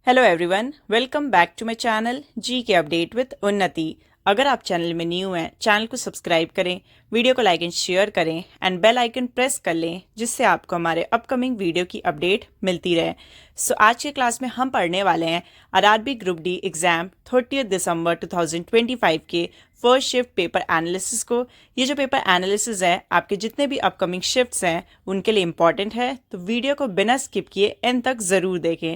Hello everyone, welcome back to my channel G K update with उन्नति। अगर आप channel में न्यू हैं, चैनल को सब्सक्राइब करें, वीडियो को लाइक एंड शेयर करें एंड बेल आइकन प्रेस कर लें, जिससे आपको हमारे अपकमिंग वीडियो की अपडेट मिलती रहे। आज के क्लास में हम पढ़ने वाले हैं आरआरबी ग्रुप डी एग्जाम 30 दिसंबर 2025 के फर्स्ट शिफ्ट पेपर एनालिसिस को। ये जो पेपर एनालिसिस है आपके जितने भी अपकमिंग शिफ्ट्स हैं उनके लिए इंपॉर्टेंट है, तो वीडियो को बिना स्किप किए एंड तक ज़रूर देखें।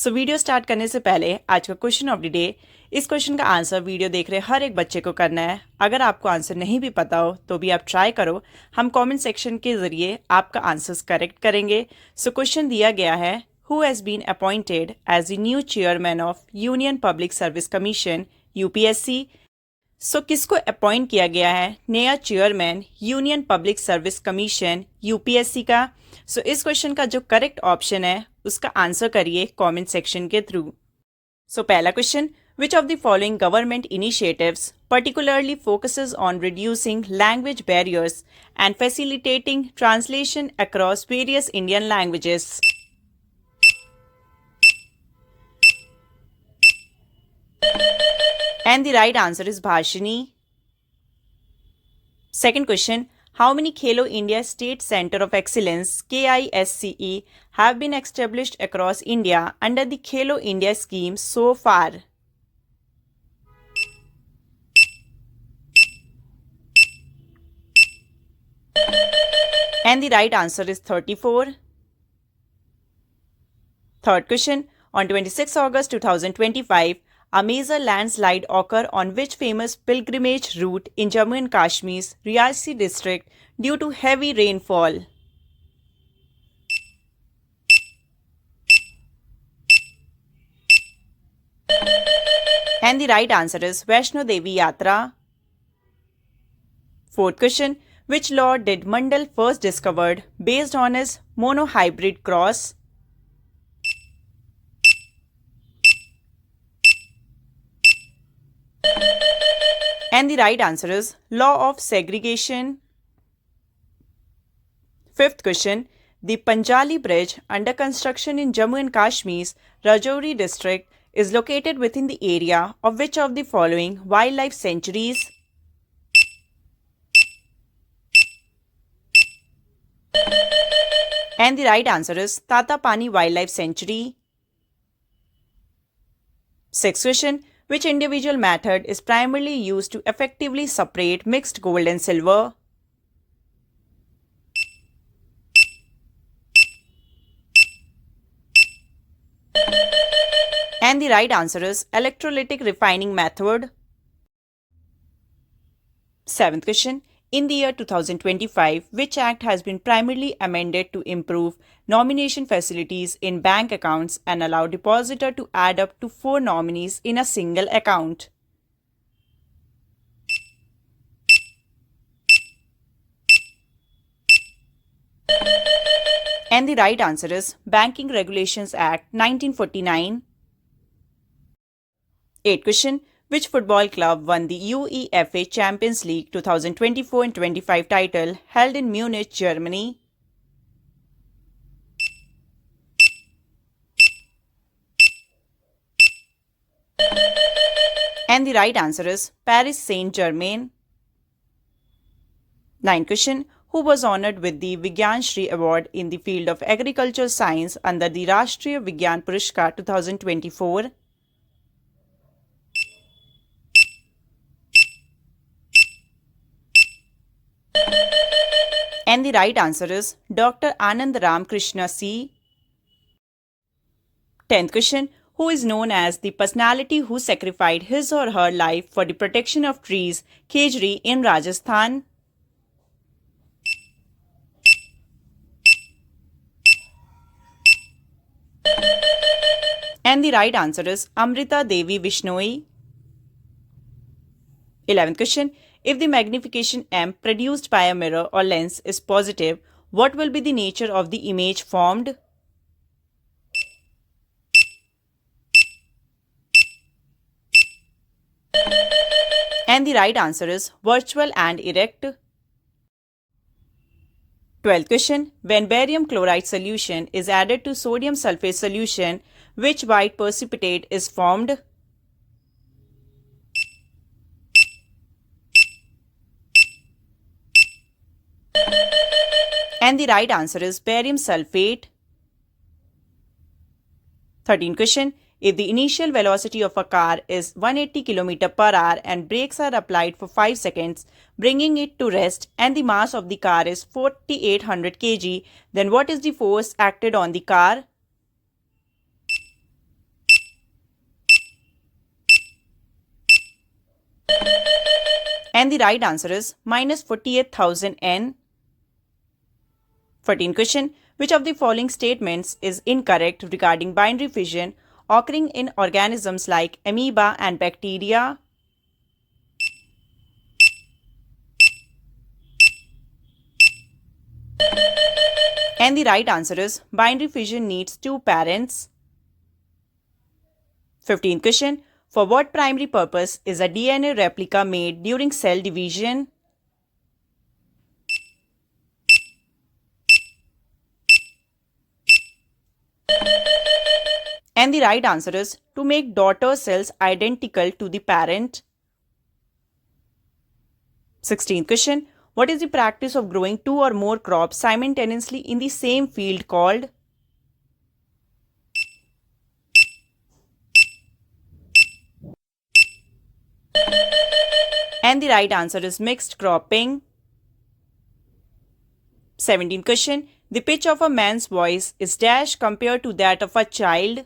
वीडियो स्टार्ट करने से पहले आज का क्वेश्चन ऑफ द डे, इस क्वेश्चन का आंसर वीडियो देख रहे हर एक बच्चे को करना है। अगर आपको आंसर नहीं भी पता हो तो भी आप ट्राई करो, हम कमेंट सेक्शन के जरिए आपका आंसर्स करेक्ट करेंगे। क्वेश्चन दिया गया है, who has been appointed as the new chairman of Union Public Service Commission UPSC. किसको अपॉइंट किया गया है नया chairman Union Public Service Commission UPSC का। इस क्वेश्चन का जो करेक्ट ऑप्शन है उसका आंसर करिए कमेंट सेक्शन के थ्रू। पहला question, which of the following government initiatives particularly focuses on reducing language barriers and facilitating translation across various Indian languages? And the right answer is Bhashini. Second question, how many Khelo India State Center of Excellence KISCE have been established across India under the Khelo India scheme so far? And the right answer is 34. Third question, on 26 August 2025, a major landslide occurred on which famous pilgrimage route in Jammu and Kashmir's Riyasi district due to heavy rainfall? And the right answer is Vaishno Devi Yatra. Fourth question, which law did Mandal first discovered based on his monohybrid cross? And the right answer is law of segregation. Fifth question, the Panjali Bridge under construction in Jammu and Kashmir's Rajouri district is located within the area of which of the following wildlife sanctuaries? And the right answer is Tatapani Wildlife Sanctuary. Sixth question, which individual method is primarily used to effectively separate mixed gold and silver? And the right answer is electrolytic refining method. Seventh question, in the year 2025, which act has been primarily amended to improve nomination facilities in bank accounts and allow depositor to add up to 4 nominees in a single account? And the right answer is Banking Regulations Act 1949. 8th question, which football club won the UEFA Champions League 2024 and 25 title held in Munich, Germany? And the right answer is Paris Saint-Germain. 9th question, who was honored with the Vigyan Shri Award in the field of agricultural science under the Rashtriya Vigyan Purishkar 2024? And the right answer is Dr. Anand Ram Krishna C. 10th question, who is known as the personality who sacrificed his or her life for the protection of trees, Khejri in Rajasthan? And the right answer is Amrita Devi Vishnoi. 11th question, if the magnification M produced by a mirror or lens is positive, what will be the nature of the image formed? And the right answer is virtual and erect. 12th question, when barium chloride solution is added to sodium sulfate solution, which white precipitate is formed? And the right answer is barium sulfate. 13th question. If the initial velocity of a car is 180 km per hour and brakes are applied for 5 seconds, bringing it to rest, and the mass of the car is 4800 kg, then what is the force acted on the car? And the right answer is minus 48,000 N. 14th question. Which of the following statements is incorrect regarding binary fission occurring in organisms like amoeba and bacteria? And the right answer is binary fission needs two parents. 15th question. For what primary purpose is a DNA replica made during cell division? And the right answer is to make daughter cells identical to the parent. 16th question. What is the practice of growing two or more crops simultaneously in the same field called? And the right answer is mixed cropping. 17th question. The pitch of a man's voice is dash compared to that of a child.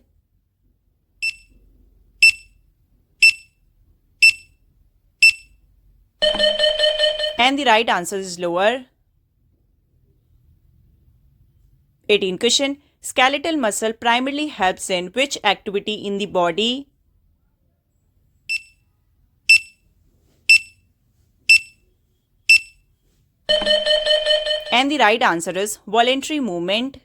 And the right answer is lower. 18th question. Skeletal muscle primarily helps in which activity in the body? And the right answer is voluntary movement.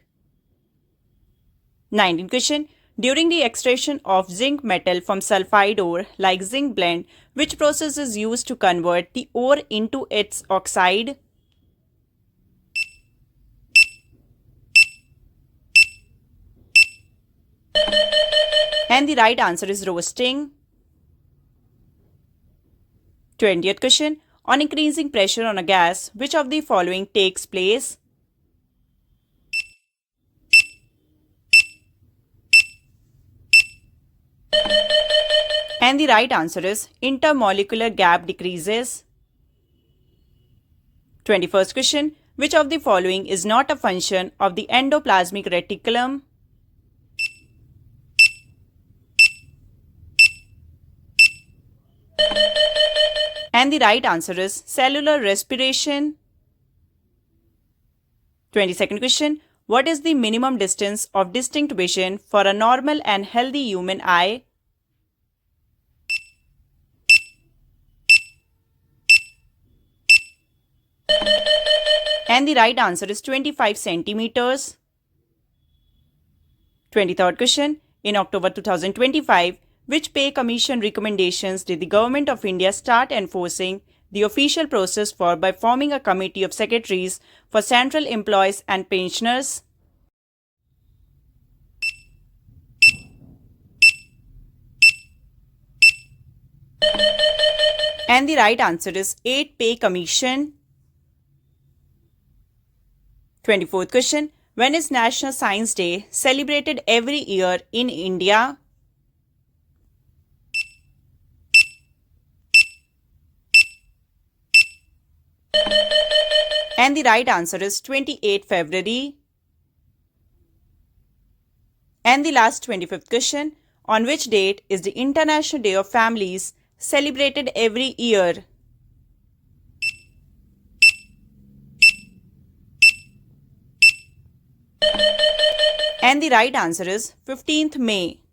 19th question. During the extraction of zinc metal from sulfide ore like zinc blende, which process is used to convert the ore into its oxide? And the right answer is roasting. 20th question. On increasing pressure on a gas, which of the following takes place? And the right answer is intermolecular gap decreases. 21st question. Which of the following is not a function of the endoplasmic reticulum? And the right answer is cellular respiration. 22nd question. What is the minimum distance of distinct vision for a normal and healthy human eye? And the right answer is 25 centimeters. 23rd question. In October 2025, which pay commission recommendations did the Government of India start enforcing the official process for by forming a committee of secretaries for central employees and pensioners? And the right answer is 8 pay commission. 24th question. When is National Science Day celebrated every year in India? And the right answer is 28 February. And the last 25th question. On which date is the International Day of Families celebrated every year? And the right answer is 15th May.